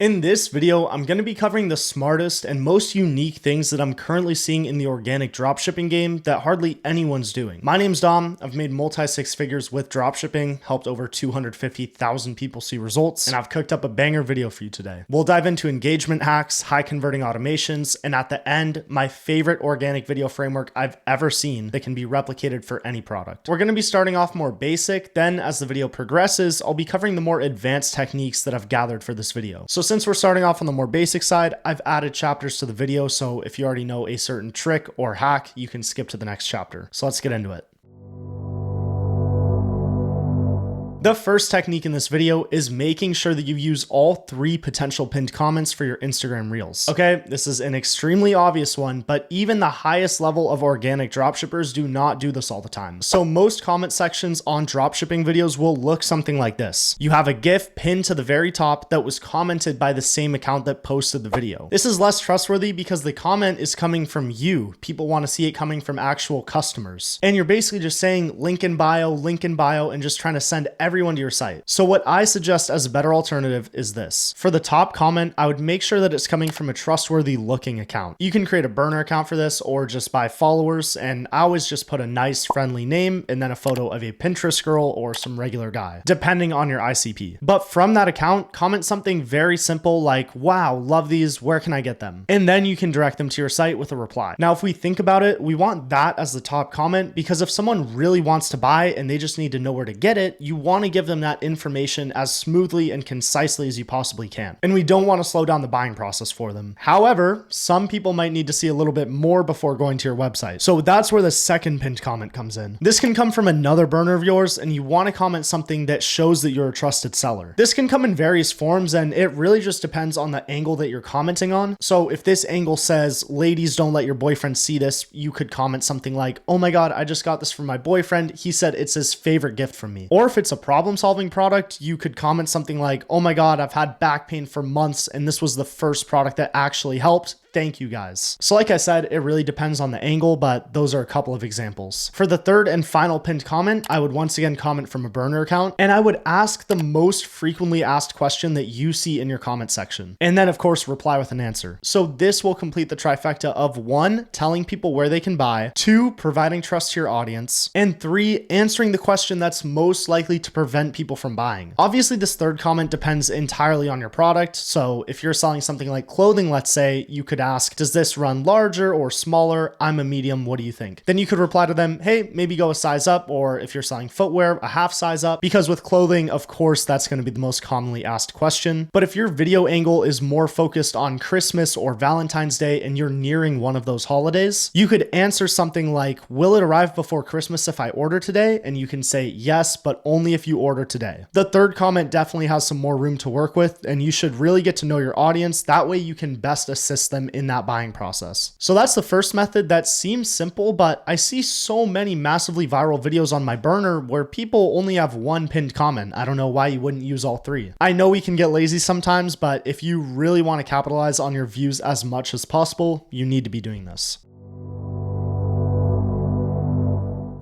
In this video, I'm going to be covering the smartest and most unique things that I'm currently seeing in the organic dropshipping game that hardly anyone's doing. My name's Dom. I've made multi-six figures with dropshipping, helped over 250,000 people see results, and I've cooked up a banger video for you today. We'll dive into engagement hacks, high converting automations, and at the end, my favorite organic video framework I've ever seen that can be replicated for any product. We're going to be starting off more basic, then as the video progresses, I'll be covering the more advanced techniques that I've gathered for this video. So since we're starting off on the more basic side, I've added chapters to the video, so if you already know a certain trick or hack, you can skip to the next chapter. So let's get into it. The first technique in this video is making sure that you use all 3 potential pinned comments for your Instagram Reels. Okay, this is an extremely obvious one, but even the highest level of organic dropshippers do not do this all the time. So most comment sections on dropshipping videos will look something like this. You have a GIF pinned to the very top that was commented by the same account that posted the video. This is less trustworthy because the comment is coming from you. People want to see it coming from actual customers. And you're basically just saying link in bio, and just trying to send everyone to your site. So what I suggest as a better alternative is this. For the top comment, I would make sure that it's coming from a trustworthy looking account. You can create a burner account for this or just buy followers, and I always just put a nice friendly name and then a photo of a Pinterest girl or some regular guy, depending on your ICP. But from that account, comment something very simple like, wow, love these, where can I get them? And then you can direct them to your site with a reply. Now, if we think about it, we want that as the top comment because if someone really wants to buy and they just need to know where to get it, you want to give them that information as smoothly and concisely as you possibly can. And we don't want to slow down the buying process for them. However, some people might need to see a little bit more before going to your website. So that's where the second pinned comment comes in. This can come from another burner of yours, and you want to comment something that shows that you're a trusted seller. This can come in various forms, and it really just depends on the angle that you're commenting on. So if this angle says, ladies, don't let your boyfriend see this, you could comment something like, oh my God, I just got this from my boyfriend. He said it's his favorite gift from me. Or if it's a problem solving product, you could comment something like, oh my God, I've had back pain for months and this was the first product that actually helped. Thank you guys. So like I said, it really depends on the angle, but those are a couple of examples. For the third and final pinned comment, I would once again comment from a burner account, and I would ask the most frequently asked question that you see in your comment section. And then of course, reply with an answer. So this will complete the trifecta of 1, telling people where they can buy, 2, providing trust to your audience, and 3, answering the question that's most likely to prevent people from buying. Obviously, this third comment depends entirely on your product. So if you're selling something like clothing, let's say, you could ask, does this run larger or smaller? I'm a medium. What do you think? Then you could reply to them, hey, maybe go a size up, or if you're selling footwear, a half size up, because with clothing, of course, that's going to be the most commonly asked question. But if your video angle is more focused on Christmas or Valentine's Day and you're nearing one of those holidays, you could answer something like, will it arrive before Christmas if I order today? And you can say yes, but only if you order today. The third comment definitely has some more room to work with, and you should really get to know your audience. That way you can best assist them in that buying process. So that's the first method that seems simple, but I see so many massively viral videos on my burner where people only have 1 pinned comment. I don't know why you wouldn't use all 3. I know we can get lazy sometimes, but if you really want to capitalize on your views as much as possible, you need to be doing this.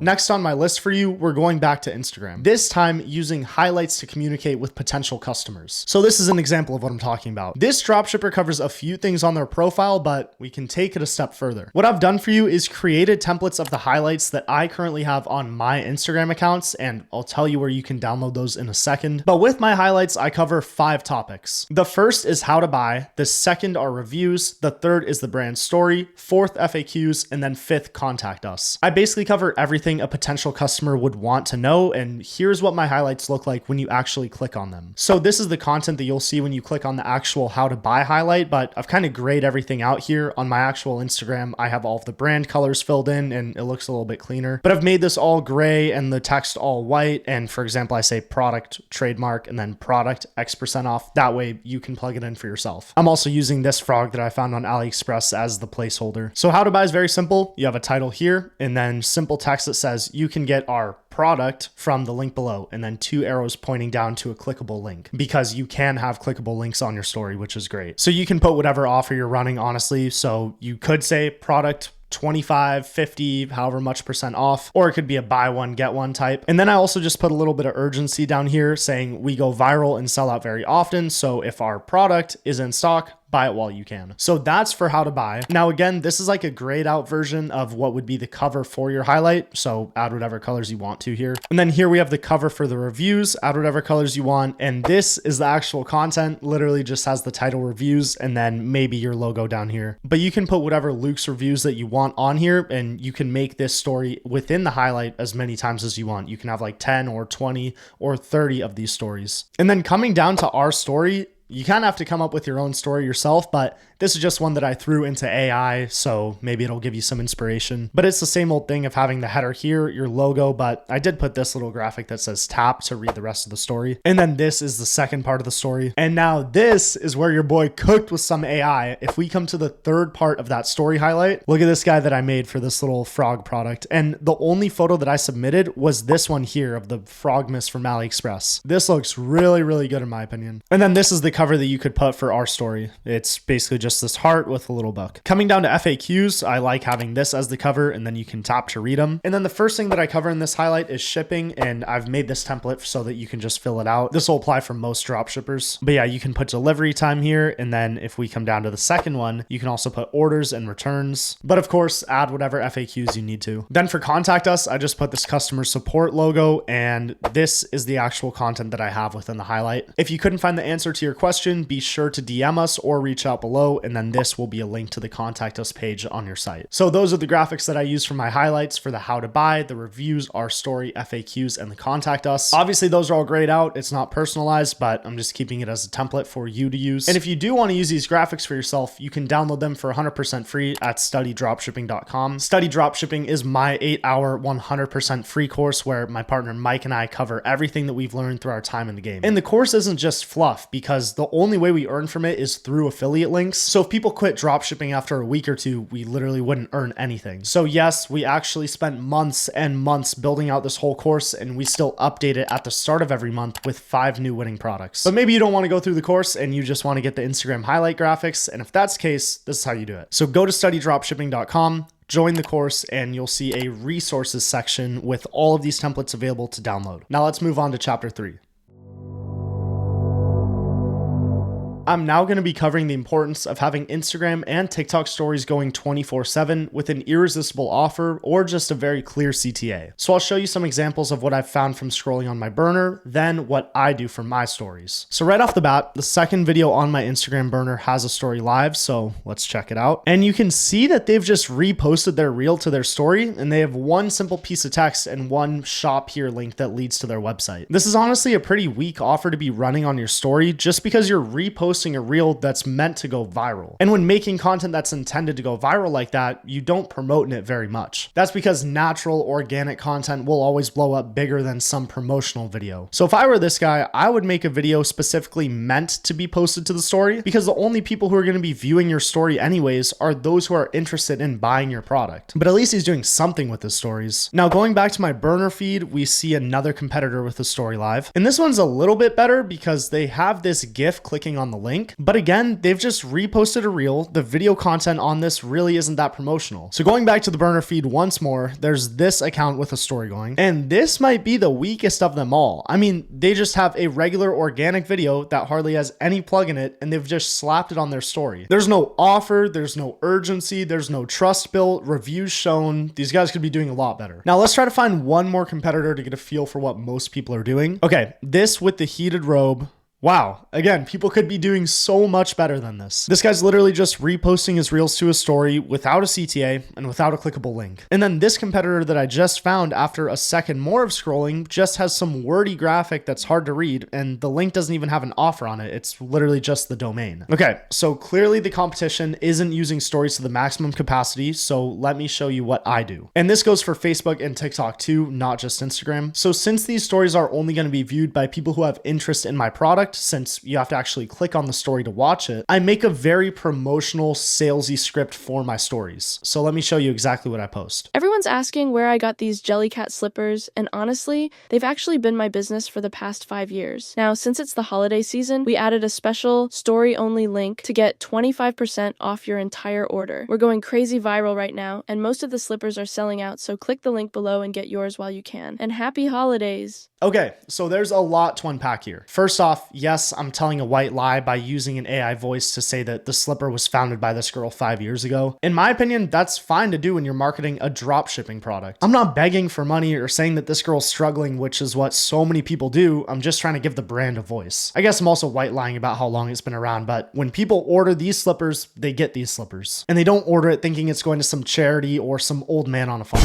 Next on my list for you, we're going back to Instagram, this time using highlights to communicate with potential customers. So this is an example of what I'm talking about. This dropshipper covers a few things on their profile, but we can take it a step further. What I've done for you is created templates of the highlights that I currently have on my Instagram accounts, and I'll tell you where you can download those in a second. But with my highlights, I cover 5 topics. The first is how to buy, the second are reviews, the third is the brand story, 4th FAQs, and then 5th contact us. I basically cover everything a potential customer would want to know, and here's what my highlights look like when you actually click on them. So this is the content that you'll see when you click on the actual how to buy highlight, but I've kind of grayed everything out here. On my actual Instagram, I have all of the brand colors filled in and it looks a little bit cleaner, but I've made this all gray and the text all white. And for example, I say product trademark and then product X% off. That way you can plug it in for yourself. I'm also using this frog that I found on AliExpress as the placeholder. So how to buy is very simple. You have a title here and then simple text that says you can get our product from the link below, and then 2 arrows pointing down to a clickable link, because you can have clickable links on your story, which is great. So you can put whatever offer you're running, honestly. So you could say product 25, 50, however much percent off, or it could be a buy one, get one type. And then I also just put a little bit of urgency down here saying we go viral and sell out very often. So if our product is in stock, buy it while you can. So that's for how to buy. Now, again, this is like a grayed out version of what would be the cover for your highlight. So add whatever colors you want to here. And then here we have the cover for the reviews, add whatever colors you want. And this is the actual content, literally just has the title reviews and then maybe your logo down here. But you can put whatever Luke's reviews that you want on here, and you can make this story within the highlight as many times as you want. You can have like 10 or 20 or 30 of these stories. And then coming down to our story, you kind of have to come up with your own story yourself, but this is just one that I threw into AI, so maybe it'll give you some inspiration. But it's the same old thing of having the header here, your logo, but I did put this little graphic that says tap to read the rest of the story. And then this is the second part of the story. And now this is where your boy cooked with some AI. If we come to the third part of that story highlight, look at this guy that I made for this little frog product. And the only photo that I submitted was this one here of the frog mist from AliExpress. This looks really, really good in my opinion. And then this is the cover that you could put for our story. It's basically just this heart with a little book. Coming down to FAQs, I like having this as the cover, and then you can tap to read them. And then the first thing that I cover in this highlight is shipping, and I've made this template so that you can just fill it out. This will apply for most dropshippers. But yeah, you can put delivery time here, and then if we come down to the second one, you can also put orders and returns. But of course, add whatever FAQs you need to. Then for contact us, I just put this customer support logo, and this is the actual content that I have within the highlight. If you couldn't find the answer to your question, be sure to DM us or reach out below, and then this will be a link to the contact us page on your site. So those are the graphics that I use for my highlights for the how to buy, the reviews, our story, FAQs, and the contact us. Obviously, those are all grayed out. It's not personalized, but I'm just keeping it as a template for you to use. And if you do want to use these graphics for yourself, you can download them for 100% free at studydropshipping.com. Study Dropshipping is my 8-hour, 100% free course where my partner Mike and I cover everything that we've learned through our time in the game. And the course isn't just fluff, because the only way we earn from it is through affiliate links. So if people quit dropshipping after a week or two, we literally wouldn't earn anything. So yes, we actually spent months and months building out this whole course, and we still update it at the start of every month with 5 new winning products. But maybe you don't want to go through the course and you just want to get the Instagram highlight graphics. And if that's the case, this is how you do it. So go to studydropshipping.com, join the course, and you'll see a resources section with all of these templates available to download. Now let's move on to chapter 3. I'm now going to be covering the importance of having Instagram and TikTok stories going 24/7 with an irresistible offer or just a very clear CTA. So I'll show you some examples of what I've found from scrolling on my burner, then what I do for my stories. So right off the bat, the second video on my Instagram burner has a story live, so let's check it out. And you can see that they've just reposted their reel to their story, and they have one simple piece of text and one shop here link that leads to their website. This is honestly a pretty weak offer to be running on your story just because you're reposting a reel that's meant to go viral. And when making content that's intended to go viral like that, you don't promote it very much. That's because natural, organic content will always blow up bigger than some promotional video. So if I were this guy, I would make a video specifically meant to be posted to the story, because the only people who are going to be viewing your story anyways are those who are interested in buying your product. But at least he's doing something with his stories. Now going back to my burner feed, we see another competitor with a story live. And this one's a little bit better because they have this GIF clicking on the link. But again, they've just reposted a reel. The video content on this really isn't that promotional. So going back to the burner feed once more, there's this account with a story going. And this might be the weakest of them all. I mean, they just have a regular organic video that hardly has any plug in it, and they've just slapped it on their story. There's no offer, there's no urgency, there's no trust built, reviews shown. These guys could be doing a lot better. Now let's try to find one more competitor to get a feel for what most people are doing. Okay, this with the heated robe. Wow. Again, people could be doing so much better than this. This guy's literally just reposting his reels to a story without a CTA and without a clickable link. And then this competitor that I just found after a second more of scrolling just has some wordy graphic that's hard to read, and the link doesn't even have an offer on it. It's literally just the domain. Okay, so clearly the competition isn't using stories to the maximum capacity, so let me show you what I do. And this goes for Facebook and TikTok too, not just Instagram. So since these stories are only going to be viewed by people who have interest in my product, product, since you have to actually click on the story to watch it, I make a very promotional, salesy script for my stories. So let me show you exactly what I post. Everyone's asking where I got these Jellycat slippers, and honestly, they've actually been my business for the past 5 years. Now, since it's the holiday season, we added a special story-only link to get 25% off your entire order. We're going crazy viral right now, and most of the slippers are selling out, so click the link below and get yours while you can. And happy holidays! Okay, so there's a lot to unpack here. First off, yes, I'm telling a white lie by using an AI voice to say that the slipper was founded by this girl 5 years ago. In my opinion, that's fine to do when you're marketing a dropshipping product. I'm not begging for money or saying that this girl's struggling, which is what so many people do. I'm just trying to give the brand a voice. I guess I'm also white lying about how long it's been around, but when people order these slippers, they get these slippers. And they don't order it thinking it's going to some charity or some old man on a farm.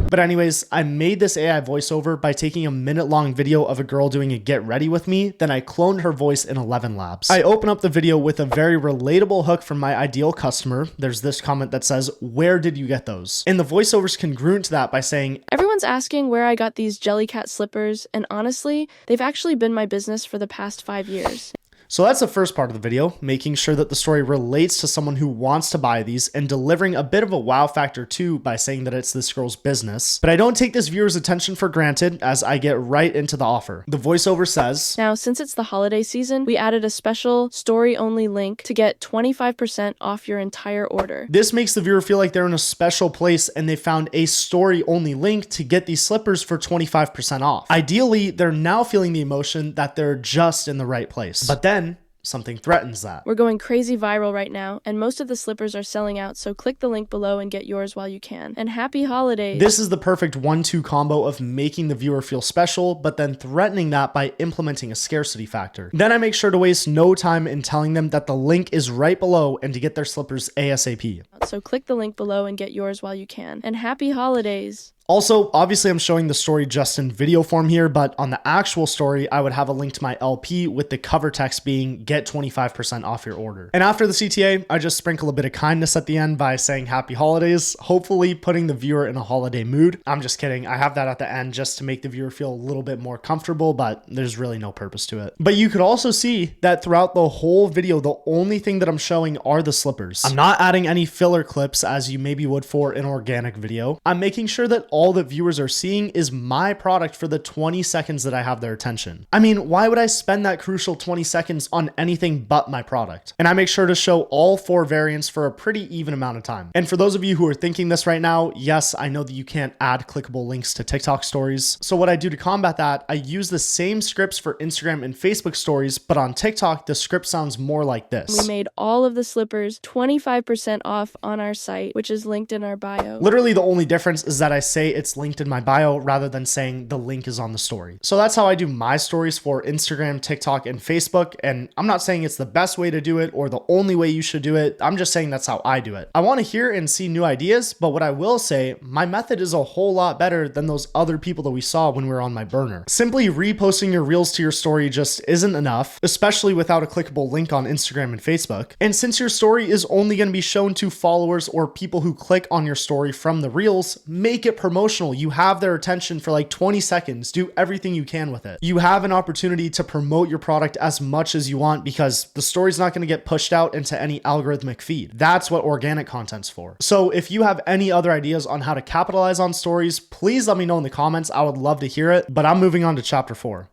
But anyways, I made this AI voiceover by taking a minute-long video of a girl doing a get ready with me, then I cloned her voice in 11 labs. I open up the video with a very relatable hook from my ideal customer. There's this comment that says, "Where did you get those?" And the voiceover's congruent to that by saying, Everyone's asking where I got these Jellycat slippers, and honestly, they've actually been my business for the past 5 years. So that's the first part of the video, making sure that the story relates to someone who wants to buy these and delivering a bit of a wow factor too by saying that it's this girl's business. But I don't take this viewer's attention for granted as I get right into the offer. The voiceover says, Now, since it's the holiday season, we added a special story-only link to get 25% off your entire order. This makes the viewer feel like they're in a special place and they found a story-only link to get these slippers for 25% off. Ideally, they're now feeling the emotion that they're just in the right place. But then something threatens that. We're going crazy viral right now, and most of the slippers are selling out, so click the link below and get yours while you can. And happy holidays! This is the perfect 1-2 combo of making the viewer feel special, but then threatening that by implementing a scarcity factor. Then I make sure to waste no time in telling them that the link is right below and to get their slippers ASAP. So click the link below and get yours while you can. And happy holidays! Also, obviously I'm showing the story just in video form here, but on the actual story, I would have a link to my LP with the cover text being get 25% off your order. And after the CTA, I just sprinkle a bit of kindness at the end by saying happy holidays, hopefully putting the viewer in a holiday mood. I'm just kidding. I have that at the end just to make the viewer feel a little bit more comfortable, but there's really no purpose to it. But you could also see that throughout the whole video, the only thing that I'm showing are the slippers. I'm not adding any filler clips as you maybe would for an organic video. I'm making sure that all that viewers are seeing is my product for the 20 seconds that I have their attention. I mean, why would I spend that crucial 20 seconds on anything but my product? And I make sure to show all 4 variants for a pretty even amount of time. And for those of you who are thinking this right now, yes, I know that you can't add clickable links to TikTok stories. So what I do to combat that, I use the same scripts for Instagram and Facebook stories, but on TikTok, the script sounds more like this. We made all of the slippers 25% off on our site, which is linked in our bio. Literally the only difference is that I say it's linked in my bio rather than saying the link is on the story. So that's how I do my stories for Instagram, TikTok, and Facebook. And I'm not saying it's the best way to do it or the only way you should do it. I'm just saying that's how I do it. I want to hear and see new ideas, but what I will say, my method is a whole lot better than those other people that we saw when we were on my burner. Simply reposting your reels to your story just isn't enough, especially without a clickable link on Instagram and Facebook. And since your story is only going to be shown to followers or people who click on your story from the reels, make it promotional. You have their attention for like 20 seconds. Do everything you can with it. You have an opportunity to promote your product as much as you want because the story's not going to get pushed out into any algorithmic feed. That's what organic content's for. So if you have any other ideas on how to capitalize on stories, please let me know in the comments. I would love to hear it, but I'm moving on to chapter 4.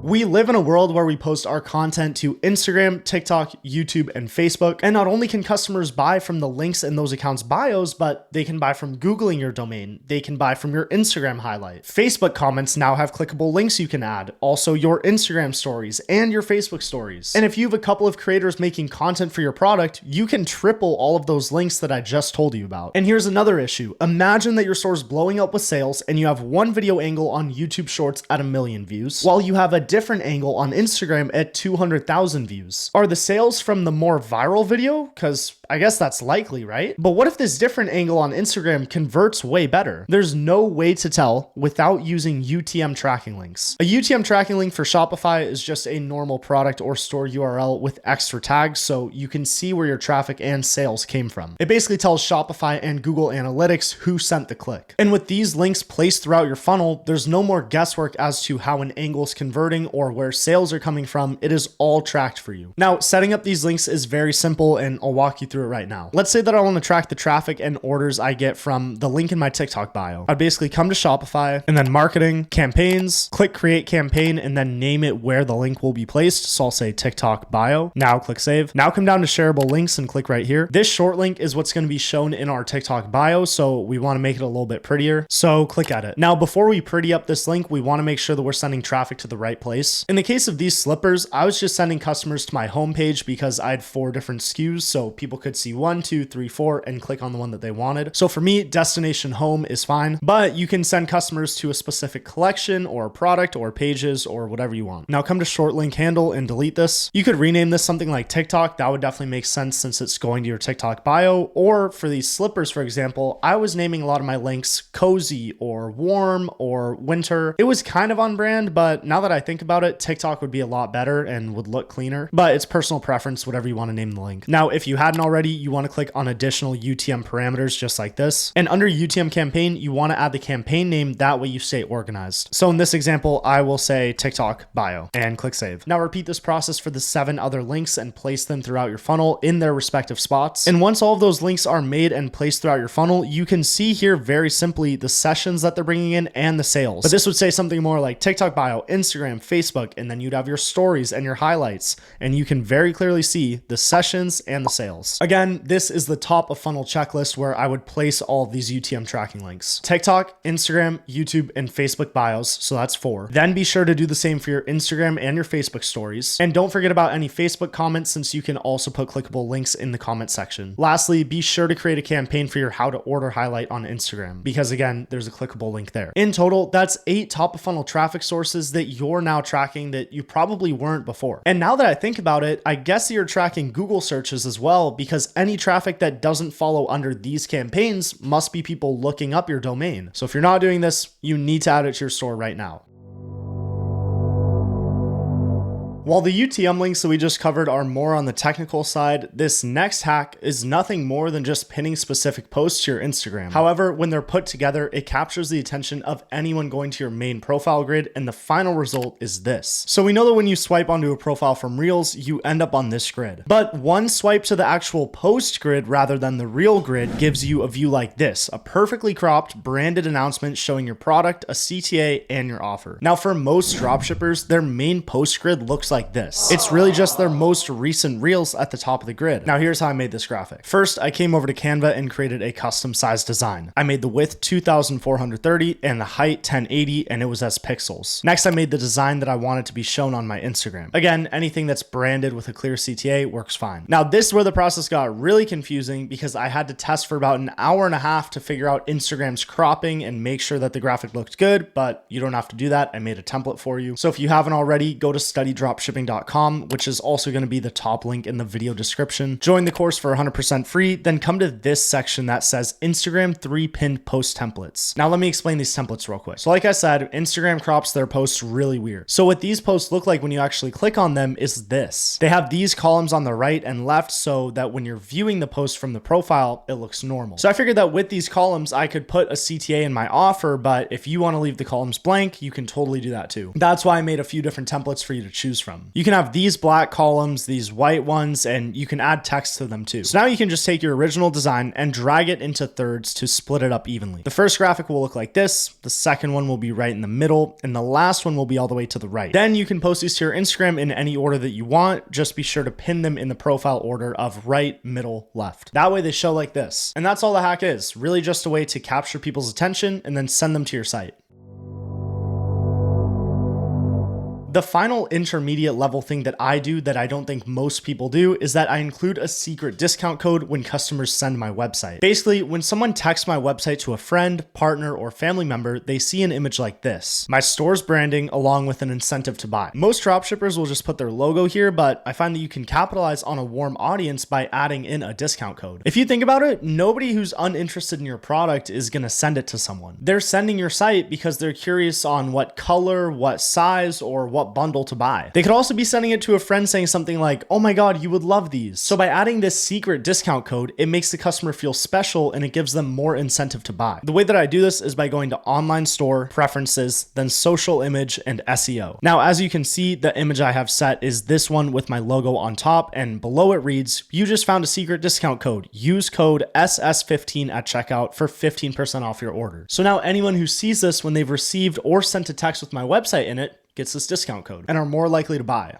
We live in a world where we post our content to Instagram, TikTok, YouTube, and Facebook. And not only can customers buy from the links in those accounts' bios, but they can buy from Googling your domain. They can buy from your Instagram highlight. Facebook comments now have clickable links you can add. Also your Instagram stories and your Facebook stories. And if you have a couple of creators making content for your product, you can triple all of those links that I just told you about. And here's another issue. Imagine that your store is blowing up with sales and you have one video angle on YouTube Shorts at 1 million views, while you have a different angle on Instagram at 200,000 views? Are the sales from the more viral video? Because I guess that's likely, right? But what if this different angle on Instagram converts way better? There's no way to tell without using UTM tracking links. A UTM tracking link for Shopify is just a normal product or store URL with extra tags so you can see where your traffic and sales came from. It basically tells Shopify and Google Analytics who sent the click. And with these links placed throughout your funnel, there's no more guesswork as to how an angle is converting or where sales are coming from. It is all tracked for you. Now, setting up these links is very simple, and I'll walk you through it right now. Let's say that I want to track the traffic and orders I get from the link in my TikTok bio. I'd basically come to Shopify and then marketing, campaigns, click create campaign, and then name it where the link will be placed. So I'll say TikTok bio. Now click save. Now come down to shareable links and click right here. This short link is what's going to be shown in our TikTok bio. So we want to make it a little bit prettier. So click edit. Now, before we pretty up this link, we want to make sure that we're sending traffic to the right place. In the case of these slippers, I was just sending customers to my homepage because I had 4 different SKUs. So people could see 1, 2, 3, 4 and click on the one that they wanted. So for me, destination home is fine, but you can send customers to a specific collection or product or pages or whatever you want. Now come to short link handle and delete this. You could rename this something like TikTok. That would definitely make sense since it's going to your TikTok bio. Or for these slippers, for example, I was naming a lot of my links cozy or warm or winter. It was kind of on brand, but now that I think about it, TikTok would be a lot better and would look cleaner, but it's personal preference, whatever you want to name the link. Now, if you hadn't already, you want to click on additional UTM parameters just like this. And under UTM campaign, you want to add the campaign name. That way you stay organized. So in this example, I will say TikTok bio and click save. Now repeat this process for the 7 other links and place them throughout your funnel in their respective spots. And once all of those links are made and placed throughout your funnel, you can see here very simply the sessions that they're bringing in and the sales. But this would say something more like TikTok bio, Instagram, Facebook, and then you'd have your stories and your highlights, and you can very clearly see the sessions and the sales. Again, this is the top of funnel checklist where I would place all of these UTM tracking links. TikTok, Instagram, YouTube, and Facebook bios, so that's 4. Then be sure to do the same for your Instagram and your Facebook stories. And don't forget about any Facebook comments, since you can also put clickable links in the comment section. Lastly, be sure to create a campaign for your how to order highlight on Instagram, because again, there's a clickable link there. In total, that's 8 top of funnel traffic sources that you're now tracking that you probably weren't before. And now that I think about it, I guess you're tracking Google searches as well, because any traffic that doesn't follow under these campaigns must be people looking up your domain. So if you're not doing this, you need to add it to your store right now. While the UTM links that we just covered are more on the technical side, this next hack is nothing more than just pinning specific posts to your Instagram. However, when they're put together, it captures the attention of anyone going to your main profile grid, and the final result is this. So we know that when you swipe onto a profile from Reels, you end up on this grid. But one swipe to the actual post grid rather than the Reel grid gives you a view like this, a perfectly cropped, branded announcement showing your product, a CTA, and your offer. Now for most dropshippers, their main post grid looks like this. It's really just their most recent reels at the top of the grid. Now here's how I made this graphic. First, I came over to Canva and created a custom size design. I made the width 2430 and the height 1080, and it was as pixels. Next, I made the design that I wanted to be shown on my Instagram. Again, anything that's branded with a clear CTA works fine. Now this is where the process got really confusing, because I had to test for about an hour and a half to figure out Instagram's cropping and make sure that the graphic looked good, but you don't have to do that. I made a template for you. So if you haven't already, go to studydropshipping.com, which is also going to be the top link in the video description. Join the course for 100% free, then come to this section that says Instagram 3 pinned post templates. Now let me explain these templates real quick. So like I said, Instagram crops their posts really weird. So what these posts look like when you actually click on them is this. They have these columns on the right and left so that when you're viewing the post from the profile, it looks normal. So I figured that with these columns, I could put a CTA in my offer, but if you want to leave the columns blank, you can totally do that too. That's why I made a few different templates for you to choose from. You can have these black columns, these white ones, and you can add text to them too. So now you can just take your original design and drag it into thirds to split it up evenly. The first graphic will look like this, the second one will be right in the middle, and the last one will be all the way to the right. Then you can post these to your Instagram in any order that you want. Just be sure to pin them in the profile order of right, middle, left. That way they show like this. And that's all the hack is, really just a way to capture people's attention and then send them to your site. The final intermediate level thing that I do that I don't think most people do is that I include a secret discount code when customers send my website. Basically, when someone texts my website to a friend, partner, or family member, they see an image like this: my store's branding along with an incentive to buy. Most dropshippers will just put their logo here, but I find that you can capitalize on a warm audience by adding in a discount code. If you think about it, nobody who's uninterested in your product is going to send it to someone. They're sending your site because they're curious on what color, what size, or what bundle to buy. They could also be sending it to a friend saying something like, "Oh my God, you would love these." So by adding this secret discount code, it makes the customer feel special and it gives them more incentive to buy. The way that I do this is by going to online store, preferences, then social image, and SEO. Now, as you can see, the image I have set is this one with my logo on top, and below it reads, "You just found a secret discount code. Use code SS15 at checkout for 15% off your order." So now anyone who sees this when they've received or sent a text with my website in it gets this discount code and are more likely to buy.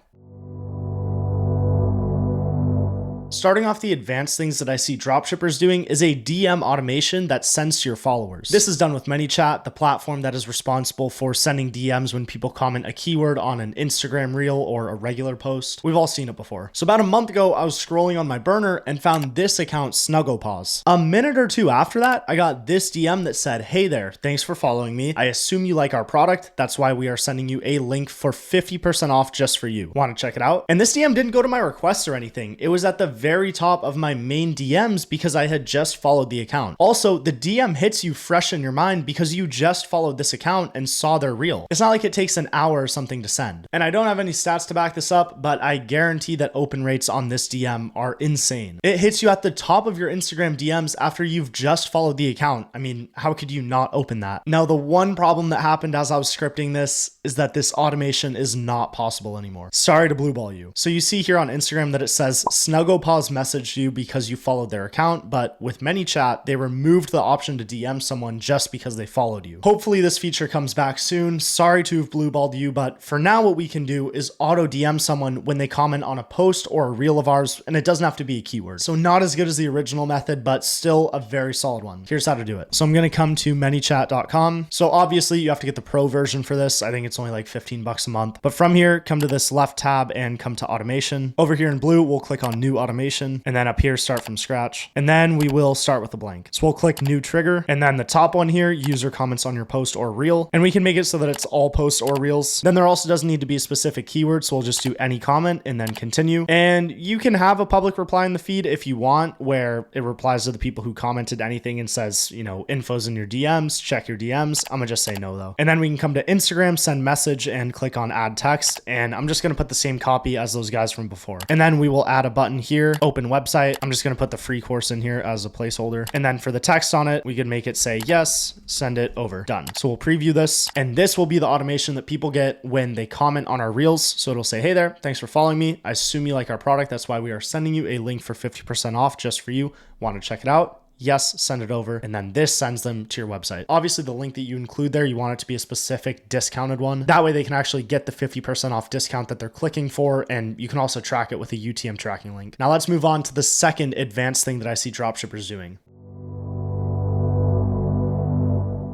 Starting off the advanced things that I see dropshippers doing is a DM automation that sends to your followers. This is done with ManyChat, the platform that is responsible for sending DMs when people comment a keyword on an Instagram reel or a regular post. We've all seen it before. So about a month ago, I was scrolling on my burner and found this account, Snugglepaws. A minute or two after that, I got this DM that said, "Hey there, thanks for following me. I assume you like our product. That's why we are sending you a link for 50% off just for you. Want to check it out?" And this DM didn't go to my request or anything. It was at the very top of my main DMs because I had just followed the account. Also, the DM hits you fresh in your mind because you just followed this account and saw their reel. It's not like it takes an hour or something to send. And I don't have any stats to back this up, but I guarantee that open rates on this DM are insane. It hits you at the top of your Instagram DMs after you've just followed the account. I mean, how could you not open that? Now, the one problem that happened as I was scripting this is that this automation is not possible anymore. Sorry to blue ball you. So you see here on Instagram that it says Snugglepaws messaged you because you followed their account, but with ManyChat, they removed the option to DM someone just because they followed you. Hopefully this feature comes back soon. Sorry to have blue balled you, but for now what we can do is auto DM someone when they comment on a post or a reel of ours, and it doesn't have to be a keyword. So not as good as the original method, but still a very solid one. Here's how to do it. So I'm going to come to ManyChat.com. So obviously you have to get the pro version for this. I think it's only like $15 a month. But from here, come to this left tab and come to automation. Over here in blue, we'll click on new automation. And then up here, start from scratch. And then we will start with a blank. So we'll click new trigger. And then the top one here, user comments on your post or reel. And we can make it so that it's all posts or reels. Then there also doesn't need to be a specific keyword. So we'll just do any comment and then continue. And you can have a public reply in the feed if you want, where it replies to the people who commented anything and says, you know, info's in your DMs, check your DMs. I'm gonna just say no though. And then we can come to Instagram, send message, and click on add text. And I'm just gonna put the same copy as those guys from before. And then we will add a button here, open website. I'm just going to put the free course in here as a placeholder. And then for the text on it, we can make it say yes, send it over, done. So we'll preview this, and this will be the automation that people get when they comment on our reels. So it'll say, "Hey there, thanks for following me. I assume you like our product. That's why we are sending you a link for 50% off just for you. Want to check it out? Yes, send it over." And then this sends them to your website. Obviously, the link that you include there, you want it to be a specific discounted one. That way they can actually get the 50% off discount that they're clicking for. And you can also track it with a UTM tracking link. Now let's move on to the second advanced thing that I see dropshippers doing.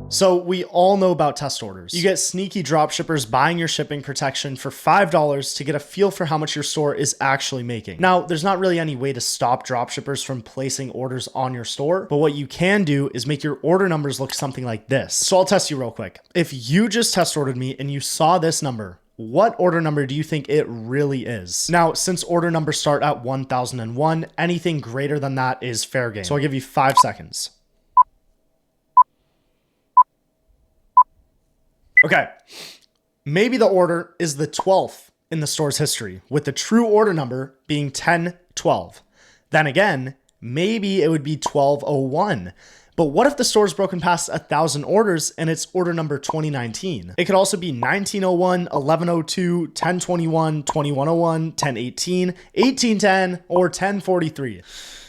So we all know about test orders. You get sneaky dropshippers buying your shipping protection for $5 to get a feel for how much your store is actually making. Now, there's not really any way to stop dropshippers from placing orders on your store, but what you can do is make your order numbers look something like this. So I'll test you real quick. If you just test ordered me and you saw this number, what order number do you think it really is? Now, since order numbers start at 1001, anything greater than that is fair game. So I'll give you 5 seconds. Okay, maybe the order is the 12th in the store's history, with the true order number being 1012. Then again, maybe it would be 1201. But what if the store's broken past 1,000 orders and it's order number 2019? It could also be 1901, 1102, 1021, 2101, 1018, 1810, or 1043.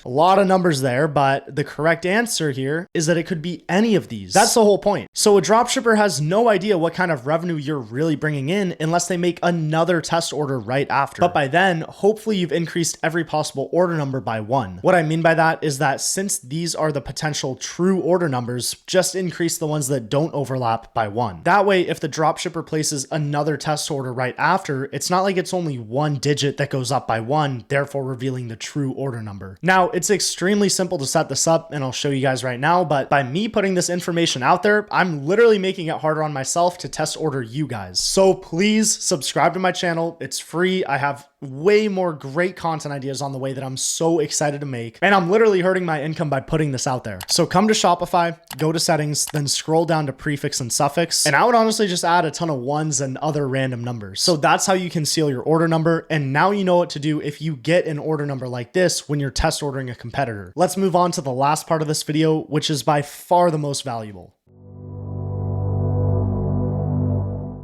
A lot of numbers there, but the correct answer here is that it could be any of these. That's the whole point. So a dropshipper has no idea what kind of revenue you're really bringing in unless they make another test order right after. But by then, hopefully you've increased every possible order number by 1. What I mean by that is that since these are the potential true order numbers, just increase the ones that don't overlap by 1. That way, if the dropshipper places another test order right after, it's not like it's only one digit that goes up by 1, therefore revealing the true order number. Now, it's extremely simple to set this up, and I'll show you guys right now, but by me putting this information out there, I'm literally making it harder on myself to test order you guys. So please subscribe to my channel. It's free. I have way more great content ideas on the way that I'm so excited to make. And I'm literally hurting my income by putting this out there. So come to Shopify, go to settings, then scroll down to prefix and suffix. And I would honestly just add a ton of ones and other random numbers. So that's how you conceal your order number. And now you know what to do if you get an order number like this when you're test ordering a competitor. Let's move on to the last part of this video, which is by far the most valuable.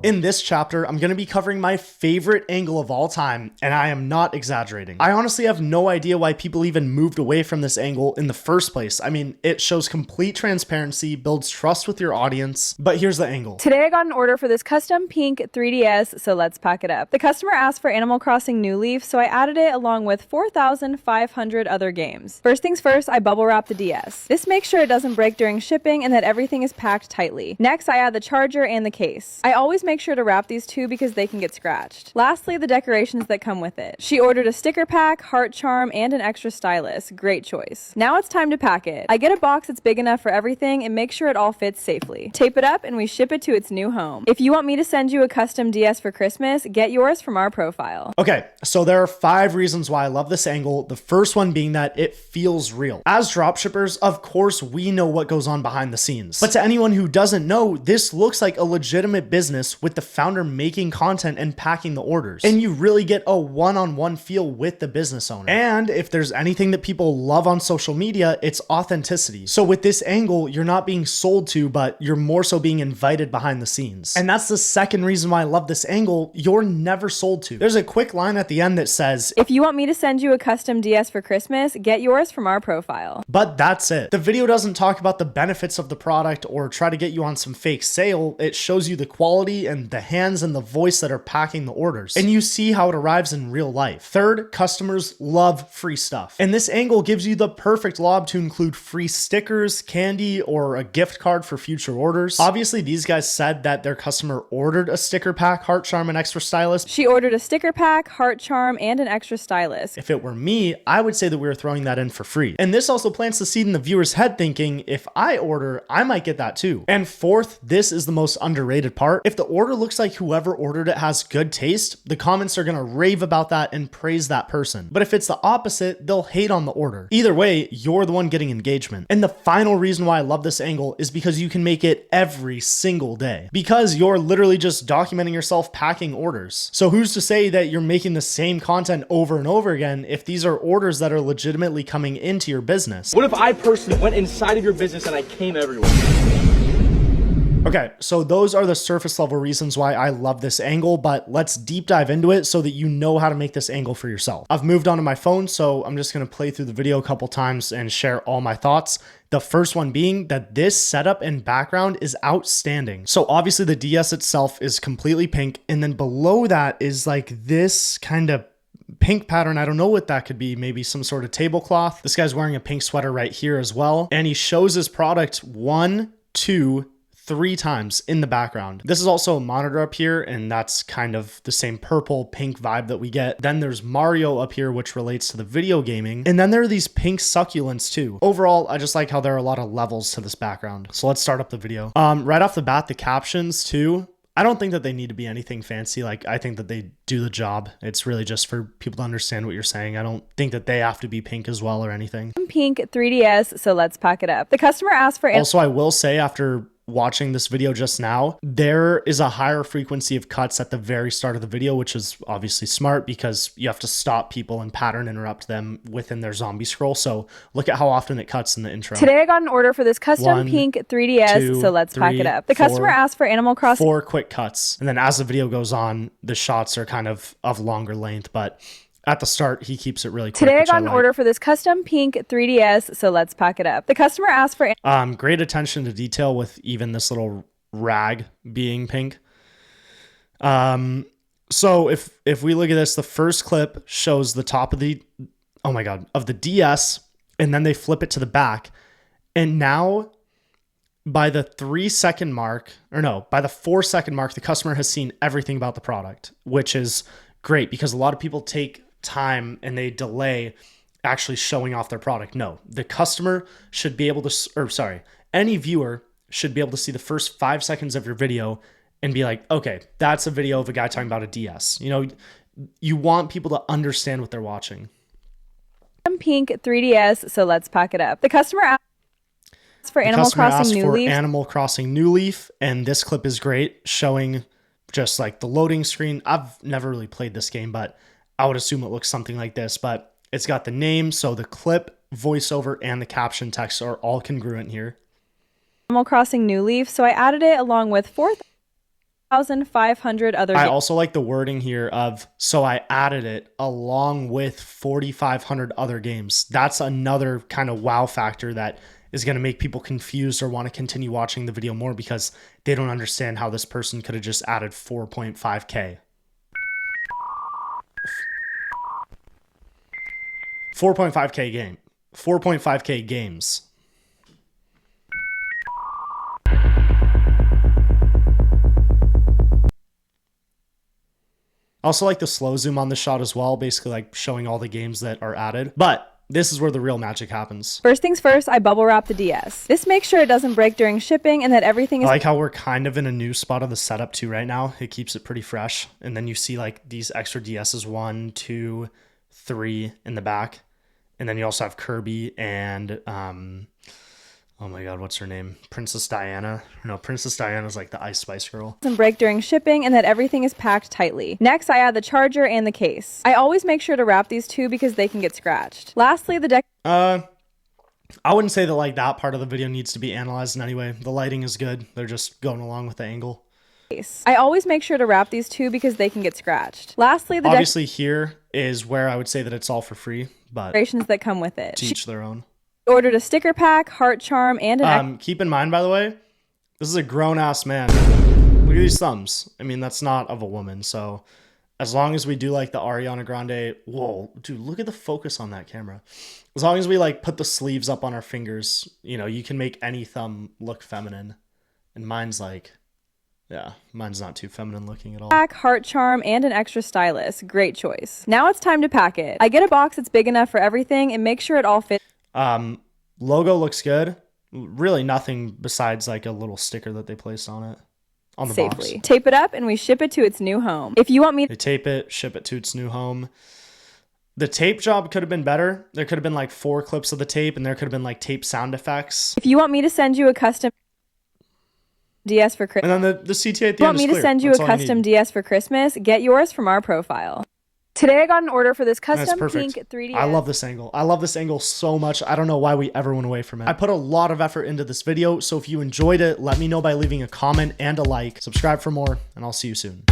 In this chapter, I'm going to be covering my favorite angle of all time, and I am not exaggerating. I honestly have no idea why people even moved away from this angle in the first place. I mean, it shows complete transparency, builds trust with your audience, but here's the angle. Today I got an order for this custom pink 3DS, so let's pack it up. The customer asked for Animal Crossing New Leaf, so I added it along with 4,500 other games. First things first, I bubble wrap the DS. This makes sure it doesn't break during shipping and that everything is packed tightly. Next, I add the charger and the case. I always make sure to wrap these two because they can get scratched. Lastly, the decorations that come with it. She ordered a sticker pack, heart charm, and an extra stylus. Great choice. Now it's time to pack it. I get a box that's big enough for everything and make sure it all fits safely. Tape it up and we ship it to its new home. If you want me to send you a custom DS for Christmas, get yours from our profile. Okay, so there are 5 reasons why I love this angle. The first one being that it feels real. As dropshippers, of course, we know what goes on behind the scenes. But to anyone who doesn't know, this looks like a legitimate business with the founder making content and packing the orders. And you really get a one-on-one feel with the business owner. And if there's anything that people love on social media, it's authenticity. So with this angle, you're not being sold to, but you're more so being invited behind the scenes. And that's the second reason why I love this angle. You're never sold to. There's a quick line at the end that says, if you want me to send you a custom DS for Christmas, get yours from our profile. But that's it. The video doesn't talk about the benefits of the product or try to get you on some fake sale. It shows you the quality and the hands and the voice that are packing the orders. And you see how it arrives in real life. Third, customers love free stuff. And this angle gives you the perfect lob to include free stickers, candy, or a gift card for future orders. Obviously, these guys said that their customer ordered a sticker pack, heart charm, and extra stylus. She ordered a sticker pack, heart charm, and an extra stylus. If it were me, I would say that we were throwing that in for free. And this also plants the seed in the viewer's head thinking, if I order, I might get that too. And fourth, this is the most underrated part. If the order looks like whoever ordered it has good taste, the comments are gonna rave about that and praise that person. But if it's the opposite, they'll hate on the order. Either way, you're the one getting engagement. And the final reason why I love this angle is because you can make it every single day. Because you're literally just documenting yourself packing orders. So who's to say that you're making the same content over and over again if these are orders that are legitimately coming into your business? What if I personally went inside of your business and I came everywhere? Okay, so those are the surface level reasons why I love this angle, but let's deep dive into it so that you know how to make this angle for yourself. I've moved on to my phone, so I'm just gonna play through the video a couple times and share all my thoughts. The first one being that this setup and background is outstanding. So obviously the DS itself is completely pink, and then below that is like this kind of pink pattern. I don't know what that could be. Maybe some sort of tablecloth. This guy's wearing a pink sweater right here as well. And he shows his product 1, 2, 3 times in the background. This is also a monitor up here, and that's kind of the same purple pink vibe that we get. Then there's Mario up here, which relates to the video gaming. And then there are these pink succulents too. Overall, I just like how there are a lot of levels to this background. So let's start up the video. Right off the bat, the captions too. I don't think that they need to be anything fancy. Like, I think that they do the job. It's really just for people to understand what you're saying. I don't think that they have to be pink as well or anything. Pink 3DS, so let's pack it up. The customer asked for... Also, I will say after watching this video just now, there is a higher frequency of cuts at the very start of the video, which is obviously smart because you have to stop people and pattern interrupt them within their zombie scroll. So look at how often it cuts in the intro. Today I got an order for this custom 1, pink 3DS, 2, so let's pack 3, it up. The 4, customer asked for Animal Crossing. 4 quick cuts. And then as the video goes on, the shots are kind of longer length, but at the start, he keeps it really quick. Today I got an like. order for this custom pink 3DS, so let's pack it up. The customer asked for great attention to detail with even this little rag being pink. So if we look at this, the first clip shows the top of the, oh my God, of the DS, and then they flip it to the back. And now by the 3-second mark, or no, by the 4-second mark, the customer has seen everything about the product, which is great because a lot of people take time and they delay actually showing off their product. No, the customer should be able to, or sorry, any viewer should be able to see the first 5 seconds of your video and be like, okay, that's a video of a guy talking about a DS. You know, you want people to understand what they're watching. Pink 3DS, so let's pack it up. The customer asked for Animal Crossing New Leaf. Animal Crossing New Leaf, and this clip is great, showing just like the loading screen. I've never really played this game, but I would assume it looks something like this, but it's got the name, so the clip, voiceover, and the caption text are all congruent here. Animal Crossing New Leaf, so I added it along with 4,500 other I also like the wording here of, so I added it along with 4,500 other games. That's another kind of wow factor that is going to make people confused or want to continue watching the video more because they don't understand how this person could have just added 4.5K. 4.5K game. 4.5K games. I also like the slow zoom on the shot as well, basically like showing all the games that are added. But this is where the real magic happens. First things first, I bubble wrap the DS. This makes sure it doesn't break during shipping and that everything is... I like how we're kind of in a new spot of the setup too right now. It keeps it pretty fresh. And then you see like these extra DSs, 1, 2, 3 in the back. And then you also have Kirby and, oh my God, what's her name? Princess Diana. No, Princess Diana's like the Ice Spice Girl. Doesn't break during shipping and that everything is packed tightly. Next, I add the charger and the case. I always make sure to wrap these two because they can get scratched. Lastly, the deck... I wouldn't say that like that part of the video needs to be analyzed in any way. The lighting is good. They're just going along with the angle. I always make sure to wrap these two because they can get scratched. Lastly, the obviously here is where I would say that it's all for free, but decorations that come with it. To each their own. Ordered a sticker pack, heart charm, and an... keep in mind, by the way, this is a grown-ass man. Look at these thumbs. I mean, that's not of a woman, so as long as we do like the Ariana Grande... Whoa, dude, look at the focus on that camera. As long as we like put the sleeves up on our fingers, you know, you can make any thumb look feminine. And mine's like... Yeah, mine's not too feminine looking at all. Pack, heart charm, and an extra stylus. Great choice. Now it's time to pack it. I get a box that's big enough for everything and make sure it all fits. Logo looks good. Really nothing besides like a little sticker that they placed on it. On the safely. box. Tape it up and we ship it to its new home. If you want me... They tape it, ship it to its new home. The tape job could have been better. There could have been like 4 clips of the tape and there could have been like tape sound effects. If you want me to send you a custom... DS for Christmas. And then the CTA at the end is Want me to send you a custom DS for Christmas? Get yours from our profile. Today I got an order for this custom pink 3DS. I love this angle. I love this angle so much. I don't know why we ever went away from it. I put a lot of effort into this video, so if you enjoyed it, let me know by leaving a comment and a like. Subscribe for more, and I'll see you soon.